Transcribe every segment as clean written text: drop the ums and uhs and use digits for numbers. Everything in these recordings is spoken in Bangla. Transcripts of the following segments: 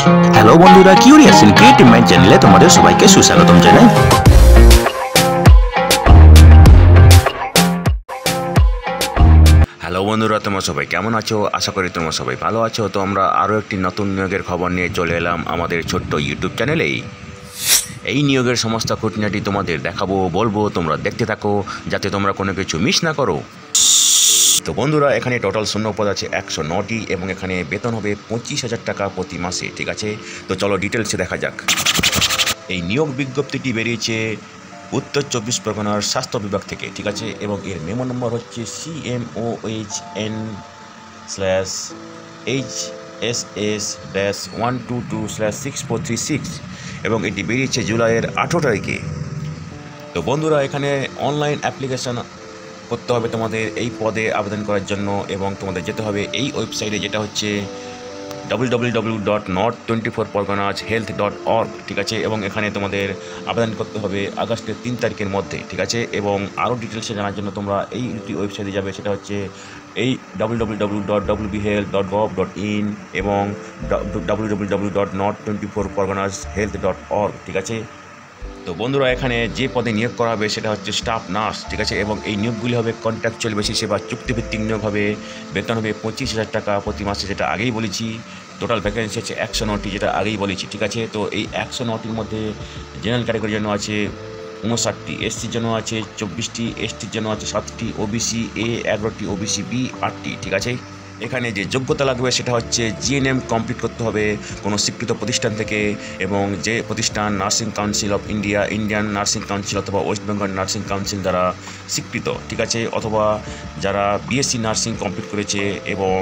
হ্যালো বন্ধুরা, কিউরিয়াস ইন ক্রিয়েটিভ মাইন্ড চ্যানেলে তোমাদের সবাইকে সুস্বাগতম জানাই। হ্যালো বন্ধুরা, তোমরা সবাই কেমন আছো? আশা করি তোমরা সবাই ভালো আছো। তো আমরা আরও একটি নতুন নিয়োগের খবর নিয়ে চলে এলাম আমাদের ছোট্ট ইউটিউব চ্যানেলেই। এই নিয়োগের সমস্ত খুঁটিনাটি তোমাদের দেখাবো, বলবো, তোমরা দেখতে থাকো যাতে তোমরা কোনো কিছু মিস না করো। তো বন্ধুরা, এখানে টোটাল শূন্যপদ আছে 109টি এবং এখানে বেতন হবে 25,000 টাকা প্রতি মাসে। ঠিক আছে, তো চলো ডিটেলসে দেখা যাক। এই নিয়োগ বিজ্ঞপ্তিটি বেরিয়েছে উত্তর 24 পরগনার স্বাস্থ্য বিভাগ থেকে। ঠিক আছে, এবং এর মেমো নম্বর হচ্ছে CMOHN/HSS-122/6436 এবং এটি বেরিয়েছে জুলাইয়ের 18 তারিখে। তো বন্ধুরা, এখানে অনলাইন অ্যাপ্লিকেশান করতে হবে তোমাদের এই পদে আবেদন করার জন্য, এবং তোমাদের যেতে হবে এই ওয়েবসাইটে, যেটা হচ্ছে www.north24parganashealth.org। ঠিক আছে, এবং এখানে তোমাদের আবেদন করতে হবে আগস্টের 3 তারিখের মধ্যে। ঠিক আছে, এবং আরও ডিটেলসে জানার জন্য তোমরা এই ওয়েবসাইটে যাবে, সেটা হচ্ছে এই www.wbhealth.gov.in এবং www.north24parganashealth.org। ঠিক আছে, তো বন্ধুরা, এখানে যে পদে নিয়োগ করা হবে সেটা হচ্ছে স্টাফ নার্স। ঠিক আছে, এবং এই নিয়োগগুলি হবে কন্ট্রাকচুয়াল বেসিসে বা চুক্তিভিত্তিক নিয়োগ হবে। বেতন হবে 25,000 টাকা প্রতি মাসে, যেটা আগেই বলেছি। টোটাল ভ্যাকেন্সি হচ্ছে 109টি, যেটা আগেই বলেছি। ঠিক আছে, তো এই 109টির মধ্যে জেনারেল ক্যাটাগরির জন্য আছে 59টি, এসসির জন্য আছে 24টি, এসটির জন্য আছে 7টি, ওবিসি এ 11টি, ওবিসি বি 8টি। ঠিক আছে, এখানে যে যোগ্যতা লাগবে সেটা হচ্ছে জিএনএম কমপ্লিট করতে হবে কোনো স্বীকৃত প্রতিষ্ঠান থেকে, এবং যে প্রতিষ্ঠান nursing council of India, Indian nursing council অথবা ওয়েস্ট বেঙ্গল নার্সিং কাউন্সিল দ্বারা স্বীকৃত। ঠিক আছে, অথবা যারা বিএসসি নার্সিং কমপ্লিট করেছে এবং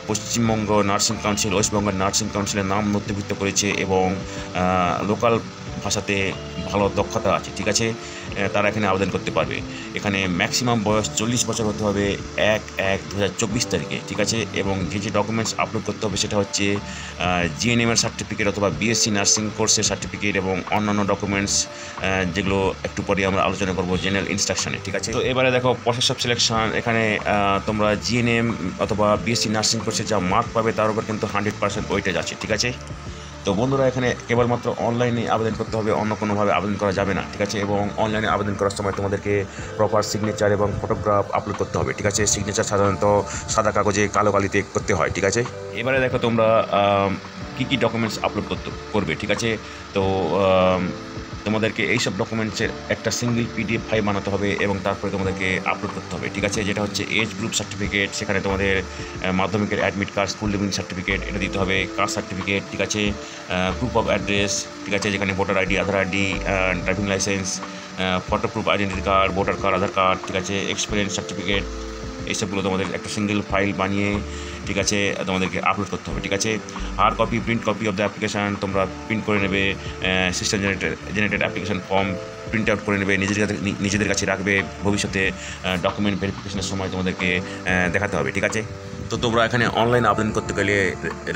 Paschimbanga nursing council, West Bengal nursing কাউন্সিলের নাম নথিভুক্ত করেছে এবং লোকাল ভাষাতে ভালো দক্ষতা আছে। ঠিক আছে, তারা এখানে আবেদন করতে পারবে। এখানে ম্যাক্সিমাম বয়স 40 বছর হতে হবে 1/1/2024 তারিখে। ঠিক আছে, এবং যে ডকুমেন্টস আপলোড করতে হবে সেটা হচ্ছে জিএনএমের সার্টিফিকেট অথবা বিএসসি নার্সিং কোর্সের সার্টিফিকেট এবং অন্যান্য ডকুমেন্টস, যেগুলো একটু পরে আমরা আলোচনা করবো জেনারেল ইনস্ট্রাকশনে। ঠিক আছে, তো এবারে দেখো প্রসেস অফ সিলেকশন। এখানে তোমরা জিএনএম অথবা বিএসসি নার্সিং কোর্সে যা মার্ক পাবে তার উপর কিন্তু 100% ওয়েটেজ আছে। ঠিক আছে, তো বন্ধুরা, এখানে কেবলমাত্র অনলাইনে আবেদন করতে হবে, অন্য কোনোভাবে আবেদন করা যাবে না। ঠিক আছে, এবং অনলাইনে আবেদন করার সময় তোমাদেরকে প্রপার সিগনেচার এবং ফটোগ্রাফ আপলোড করতে হবে। ঠিক আছে, সিগনেচার সাধারণত সাদা কাগজে কালো কালিতে করতে হয়। ঠিক আছে, এবারে দেখো তোমরা কী ডকুমেন্টস আপলোড করবে। ঠিক আছে, তো তোমাদেরকে এইসব ডকুমেন্টসের একটা সিঙ্গেল পিডিএফ ফাইল বানাতে হবে এবং তারপরে তোমাদেরকে আপলোড করতে হবে। ঠিক আছে, যেটা হচ্ছে এজ গ্রুপ সার্টিফিকেট, সেখানে তোমাদের মাধ্যমিকের admit card, school living certificate এটা দিতে হবে, কাস্ট সার্টিফিকেট। ঠিক আছে, প্রুফ অফ অ্যাড্রেস। ঠিক আছে, যেখানে voter ID, Aadhaar ID, driving licence, photo proof identity card, voter card, Aadhaar card. ঠিক আছে, এক্সপিরিয়েন্স সার্টিফিকেট, এইসবগুলো তোমাদের একটা সিঙ্গেল ফাইল বানিয়ে, ঠিক আছে, তোমাদেরকে আপলোড করতে হবে। ঠিক আছে, hard copy, print copy of the application তোমরা প্রিন্ট করে নেবে, system generated application form print out করে নেবে, নিজেদের কাছে রাখবে, ভবিষ্যতে ডকুমেন্ট ভেরিফিকেশনের সময় তোমাদেরকে দেখাতে হবে। ঠিক আছে, তো তোমরা এখানে অনলাইন আবেদন করতে গেলে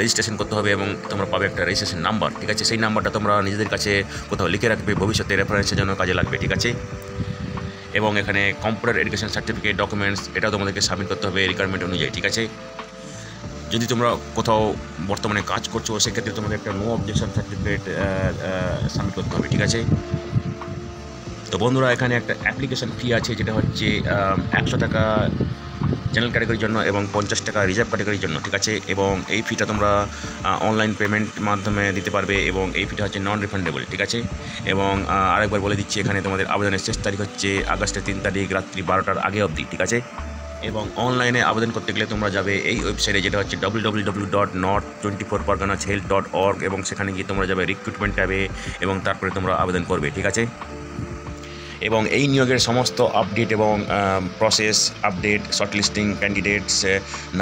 রেজিস্ট্রেশন করতে হবে এবং তোমরা পাবে একটা রেজিস্ট্রেশন নাম্বার। ঠিক আছে, সেই নাম্বারটা তোমরা নিজেদের কাছে কোথাও লিখে রাখবে, ভবিষ্যতে রেফারেন্সের জন্য কাজে লাগবে। ঠিক আছে, এবং এখানে কম্পিউটার এডুকেশন সার্টিফিকেট ডকুমেন্টস এটাও তোমাদেরকে সাবমিট করতে হবে রিকোয়ারমেন্ট অনুযায়ী। ঠিক আছে, যদি তোমরা কোথাও বর্তমানে কাজ করছো সেক্ষেত্রে তোমাদের একটা নো অবজেকশন সার্টিফিকেট সাবমিট করতে হবে। ঠিক আছে, তো বন্ধুরা, এখানে একটা অ্যাপ্লিকেশন ফি আছে, যেটা হচ্ছে 100 টাকা জেনারেল ক্যাটাগরির জন্য এবং 50 টাকা রিজার্ভ ক্যাটাগরির জন্য। ঠিক আছে, এবং এই ফিটা তোমরা অনলাইন পেমেন্ট মাধ্যমে দিতে পারবে এবং এই ফিটা হচ্ছে নন রিফান্ডেবল। ঠিক আছে, এবং আরেকবার বলে দিচ্ছি, এখানে তোমাদের আবেদনের শেষ তারিখ হচ্ছে আগস্টের 3 তারিখ রাত্রি 12টার আগে অবধি। ঠিক আছে, এবং অনলাইনে আবেদন করতে গেলে তোমরা যাবে এই ওয়েবসাইটে, যেটা হচ্ছে www.north24parganashealth.org এবং সেখানে গিয়ে তোমরা যাবে রিক্রুটমেন্ট ট্যাবে এবং তারপরে তোমরা আবেদন করবে। ঠিক আছে, এবং এই নিয়োগের সমস্ত আপডেট এবং প্রসেস আপডেট, শর্টলিস্টিং ক্যান্ডিডেটস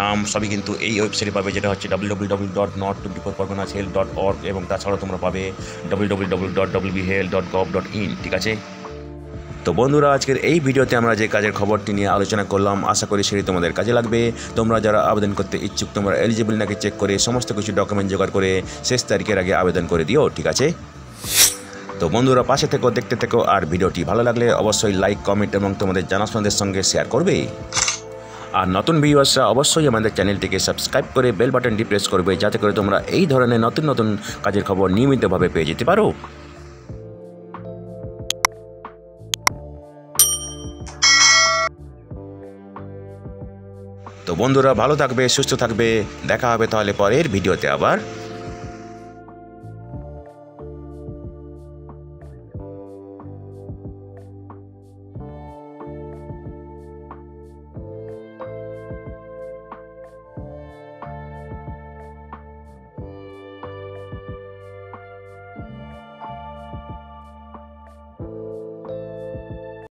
নাম সবই কিন্তু এই ওয়েবসাইটে পাবে, যেটা হচ্ছে www.north24parganashealth.org এবং তাছাড়াও তোমরা পাবে www.wbhealth.gov.in। ঠিক আছে, তো বন্ধুরা, আজকের এই ভিডিওতে আমরা যে কাজের খবরটি নিয়ে আলোচনা করলাম, আশা করি সেটি তোমাদের কাজে লাগবে। তোমরা যারা আবেদন করতে ইচ্ছুক, তোমরা এলিজিবল নাকি চেক করে সমস্ত কিছু ডকুমেন্ট জোগাড় করে শেষ তারিখের আগে আবেদন করে দিও। ঠিক আছে, তো বন্ধুরা, পাশে থেকো, দেখতে থেকো, আর ভিডিওটি ভালো লাগলে অবশ্যই লাইক, কমেন্ট এবং তোমাদের জানাশোনাদের সঙ্গে শেয়ার করবে। আর নতুন ভিউয়ার্সরা অবশ্যই আমাদের চ্যানেলটিকে সাবস্ক্রাইব করে বেল বাটনটি প্রেস করবে, যাতে করে তোমরা এই ধরনের নতুন নতুন কাজের খবর নিয়মিতভাবে পেয়ে যেতে পারো। তো বন্ধুরা, ভালো থাকবে, সুস্থ থাকবে, দেখা হবে তাহলে পরের ভিডিওতে আবার।